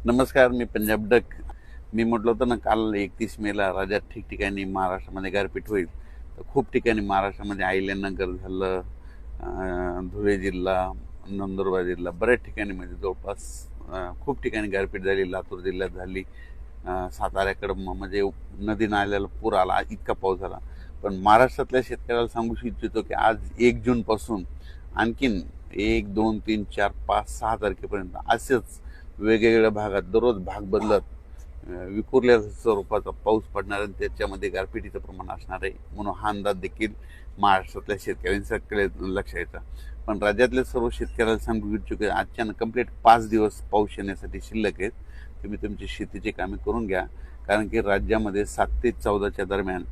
नमस्कार, मी पंजाब डक. मी म्हटलं होतं ना काल 31 मेला राज्यात ठिकठिकाणी महाराष्ट्रामध्ये गारपीट होईल. तर खूप ठिकाणी महाराष्ट्रामध्ये अहिल्यानगर झालं, धुळे जिल्हा, नंदुरबार जिल्हा, बऱ्याच ठिकाणी म्हणजे जवळपास खूप ठिकाणी गारपीट झाली. लातूर जिल्ह्यात झाली. साताऱ्याकडं म्हणजे नदी नाल्याला पूर आला, इतका पाऊस झाला. पण महाराष्ट्रातल्या शेतकऱ्याला सांगू इच्छितो की आज 1 जूनपासून आणखीन 1, 2, 3, 4, 5, 6 तारखेपर्यंत असेच वेगवेगळ्या भागात दररोज भाग बदलत विखुरल्या स्वरूपाचा पाऊस पडणार आणि त्याच्यामध्ये गारपिटीचं प्रमाण असणार आहे. म्हणून हा अंदाज देखील महाराष्ट्रातल्या शेतकऱ्यांच्याकडे लक्ष यायचा. पण राज्यातल्या सर्व शेतकऱ्याला सांगू इच्छितो की आजच्या कंप्लीट 5 दिवस पाऊस येण्यासाठी शिल्लक आहेत. तुम्ही तुमची शेतीची कामे करून घ्या, कारण की राज्यामध्ये 7 ते 14च्या दरम्यान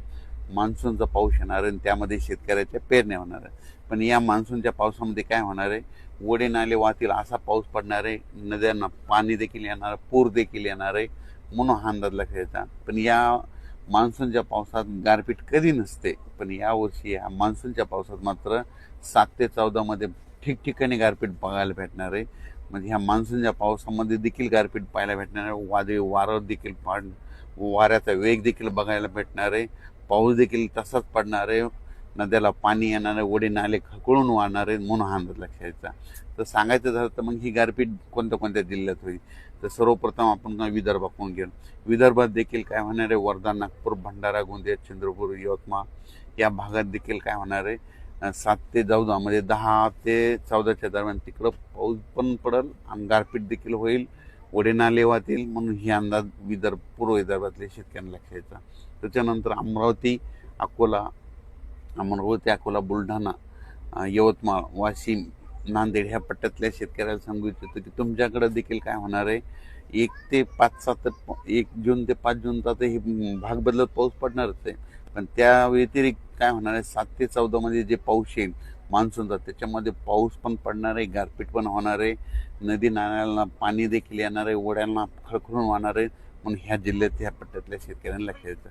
मान्सूनचा पाऊस येणार आणि त्यामध्ये शेतकऱ्याच्या पेरण्या होणार आहे. पण या मान्सूनच्या पावसामध्ये काय होणार आहे, ओढे नाले वाहतील असा पाऊस पडणार आहे, नद्यांना पाणी देखील येणार, पूर देखील येणार आहे. म्हणून हा अंदाज लक्षात येतात. पण या मान्सूनच्या पावसात गारपीट कधी नसते, पण यावर्षी या मान्सूनच्या पावसात मात्र 7 ते 14मध्ये ठिकठिकाणी गारपीट बघायला भेटणार आहे. म्हणजे ह्या मान्सूनच्या पावसामध्ये देखील गारपीट पाहायला भेटणार आहे. वादळी वारं देखील वाऱ्याचा वेग देखील बघायला भेटणार आहे. पाऊस देखील तसाच पडणार आहे. नद्याला पाणी येणार आहे, ओढे नाले खळखळून वाहणार आहे. म्हणून हा अंदाज लक्षात यायचा. तर सांगायचं झालं तर मग ही गारपीट कोणत्या कोणत्या जिल्ह्यात होईल, तर सर्वप्रथम आपण विदर्भ पाहून घेऊ. विदर्भात देखील काय होणार आहे, वर्धा, नागपूर, भंडारा, गोंदिया, चंद्रपूर, यवतमाळ या भागात देखील काय होणार आहे, 7 ते 14 म्हणजे 10 ते 14च्या दरम्यान तिकडं पाऊस पण पडेल आणि गारपीट देखील होईल, ओढे नाले वाहतील. म्हणून ही अंदाज पूर्व विदर्भातल्या शेतकऱ्यांना लक्षात यायचा. त्याच्यानंतर अमरावती, अकोला, बुलढाणा, यवतमाळ, वाशिम, नांदेड ह्या पट्ट्यातल्या शेतकऱ्याला सांगू इच्छितो की तुमच्याकडे देखील काय होणार आहे, 1 जून ते 5 जूनचा तर हे भाग बदलत पाऊस पडणारच आहे. पण त्या व्यतिरिक्त काय होणार आहे, 7 ते 14मध्ये जे पाऊस येईल मान्सूनचा, त्याच्यामध्ये पाऊस पण पडणार आहे, गारपीट पण होणार आहे, नदी नाल्यांना पाणी देखील येणार आहे, ओढ्यांना खळखळून वाहणार आहे. म्हणून ह्या जिल्ह्यात ह्या पट्ट्यातल्या शेतकऱ्यांना लक्षात येतं.